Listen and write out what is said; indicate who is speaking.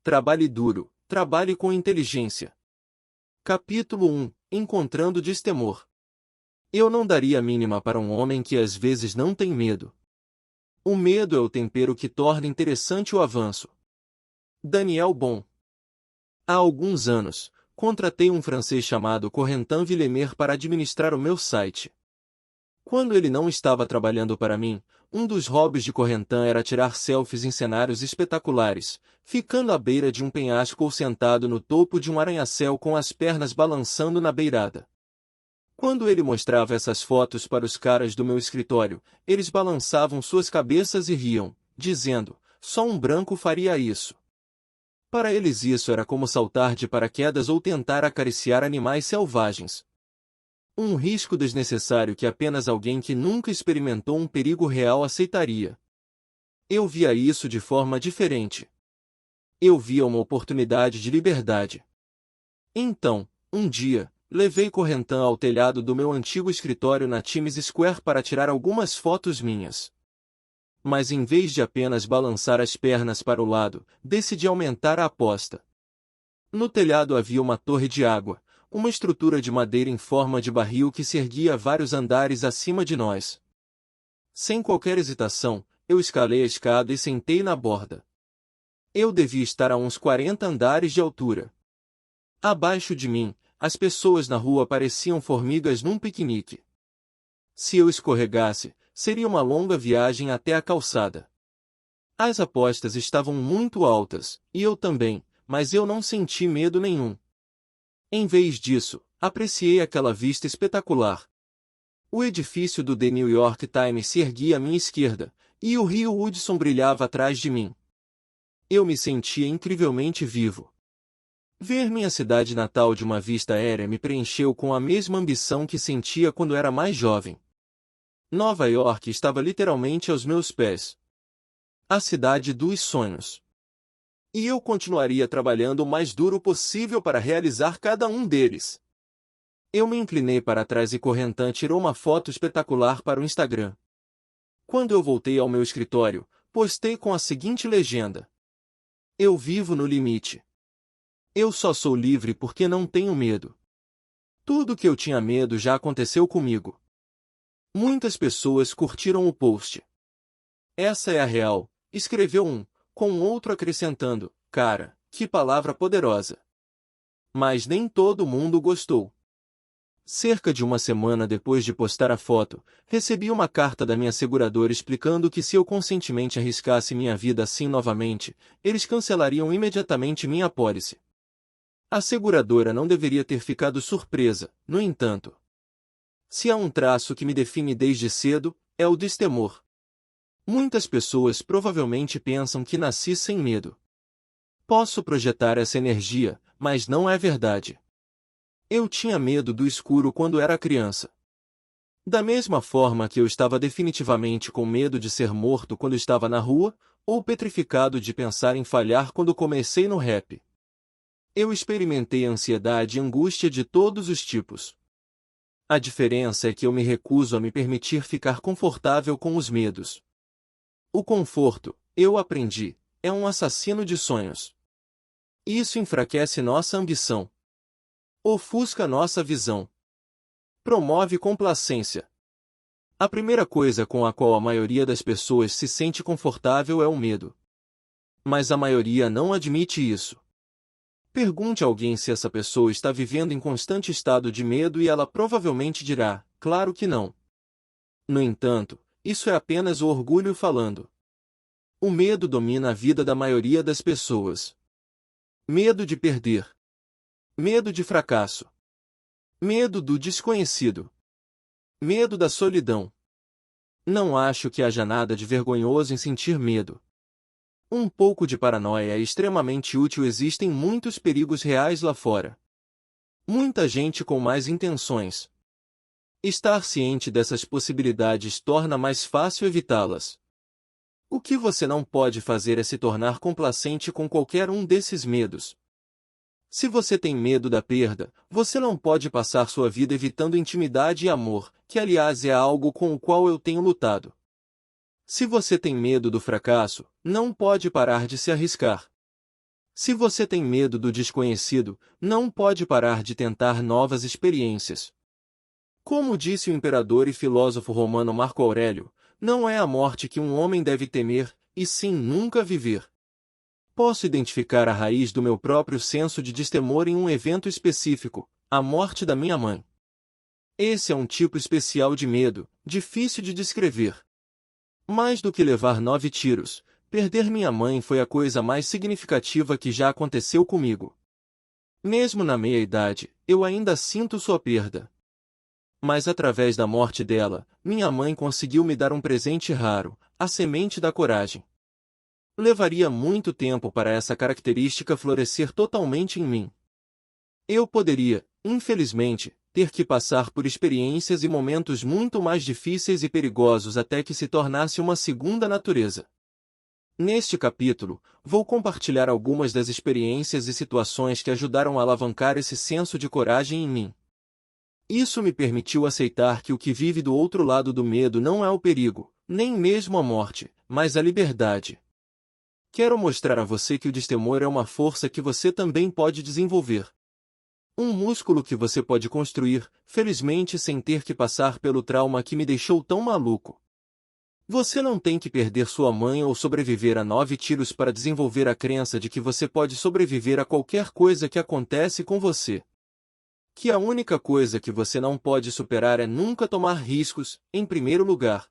Speaker 1: Trabalhe duro, trabalhe com inteligência. Capítulo 1. Encontrando destemor. Eu não daria a mínima para um homem que às vezes não tem medo. O medo é o tempero que torna interessante o avanço. Daniel Bon. Há alguns anos, contratei um francês chamado Corentin Villemer para administrar o meu site. Quando ele não estava trabalhando para mim, um dos hobbies de Corentin era tirar selfies em cenários espetaculares, ficando à beira de um penhasco ou sentado no topo de um arranha-céu com as pernas balançando na beirada. Quando ele mostrava essas fotos para os caras do meu escritório, eles balançavam suas cabeças e riam, dizendo, só um branco faria isso. Para eles isso era como saltar de paraquedas ou tentar acariciar animais selvagens. Um risco desnecessário que apenas alguém que nunca experimentou um perigo real aceitaria. Eu via isso de forma diferente. Eu via uma oportunidade de liberdade. Então, um dia, levei Corentin ao telhado do meu antigo escritório na Times Square para tirar algumas fotos minhas. Mas em vez de apenas balançar as pernas para o lado, decidi aumentar a aposta. No telhado havia uma torre de água, uma estrutura de madeira em forma de barril que se erguia vários andares acima de nós. Sem qualquer hesitação, eu escalei a escada e sentei na borda. Eu devia estar a uns 40 andares de altura. Abaixo de mim, as pessoas na rua pareciam formigas num piquenique. Se eu escorregasse, seria uma longa viagem até a calçada. As apostas estavam muito altas, e eu também, mas eu não senti medo nenhum. Em vez disso, apreciei aquela vista espetacular. O edifício do The New York Times se erguia à minha esquerda, e o rio Hudson brilhava atrás de mim. Eu me sentia incrivelmente vivo. Ver minha cidade natal de uma vista aérea me preencheu com a mesma ambição que sentia quando era mais jovem. Nova York estava literalmente aos meus pés. A cidade dos sonhos. E eu continuaria trabalhando o mais duro possível para realizar cada um deles. Eu me inclinei para trás e Corentin tirou uma foto espetacular para o Instagram. Quando eu voltei ao meu escritório, postei com a seguinte legenda: eu vivo no limite. Eu só sou livre porque não tenho medo. Tudo que eu tinha medo já aconteceu comigo. Muitas pessoas curtiram o post. Essa é a real, escreveu um, com outro acrescentando, cara, que palavra poderosa. Mas nem todo mundo gostou. Cerca de uma semana depois de postar a foto, recebi uma carta da minha seguradora explicando que se eu conscientemente arriscasse minha vida assim novamente, eles cancelariam imediatamente minha apólice. A seguradora não deveria ter ficado surpresa, no entanto. Se há um traço que me define desde cedo, é o destemor. Muitas pessoas provavelmente pensam que nasci sem medo. Posso projetar essa energia, mas não é verdade. Eu tinha medo do escuro quando era criança. Da mesma forma que eu estava definitivamente com medo de ser morto quando estava na rua, ou petrificado de pensar em falhar quando comecei no rap. Eu experimentei ansiedade e angústia de todos os tipos. A diferença é que eu me recuso a me permitir ficar confortável com os medos. O conforto, eu aprendi, é um assassino de sonhos. Isso enfraquece nossa ambição. Ofusca nossa visão. Promove complacência. A primeira coisa com a qual a maioria das pessoas se sente confortável é o medo. Mas a maioria não admite isso. Pergunte a alguém se essa pessoa está vivendo em constante estado de medo e ela provavelmente dirá, claro que não. No entanto, isso é apenas o orgulho falando. O medo domina a vida da maioria das pessoas. Medo de perder. Medo de fracasso. Medo do desconhecido. Medo da solidão. Não acho que haja nada de vergonhoso em sentir medo. Um pouco de paranoia é extremamente útil. Existem muitos perigos reais lá fora. Muita gente com más intenções. Estar ciente dessas possibilidades torna mais fácil evitá-las. O que você não pode fazer é se tornar complacente com qualquer um desses medos. Se você tem medo da perda, você não pode passar sua vida evitando intimidade e amor, que aliás é algo com o qual eu tenho lutado. Se você tem medo do fracasso, não pode parar de se arriscar. Se você tem medo do desconhecido, não pode parar de tentar novas experiências. Como disse o imperador e filósofo romano Marco Aurélio, não é a morte que um homem deve temer, e sim nunca viver. Posso identificar a raiz do meu próprio senso de destemor em um evento específico, a morte da minha mãe. Esse é um tipo especial de medo, difícil de descrever. Mais do que levar 9 tiros, perder minha mãe foi a coisa mais significativa que já aconteceu comigo. Mesmo na meia-idade, eu ainda sinto sua perda. Mas através da morte dela, minha mãe conseguiu me dar um presente raro, a semente da coragem. Levaria muito tempo para essa característica florescer totalmente em mim. Eu poderia, infelizmente, ter que passar por experiências e momentos muito mais difíceis e perigosos até que se tornasse uma segunda natureza. Neste capítulo, vou compartilhar algumas das experiências e situações que ajudaram a alavancar esse senso de coragem em mim. Isso me permitiu aceitar que o que vive do outro lado do medo não é o perigo, nem mesmo a morte, mas a liberdade. Quero mostrar a você que o destemor é uma força que você também pode desenvolver. Um músculo que você pode construir, felizmente sem ter que passar pelo trauma que me deixou tão maluco. Você não tem que perder sua mãe ou sobreviver a 9 tiros para desenvolver a crença de que você pode sobreviver a qualquer coisa que acontece com você. Que a única coisa que você não pode superar é nunca tomar riscos, em primeiro lugar.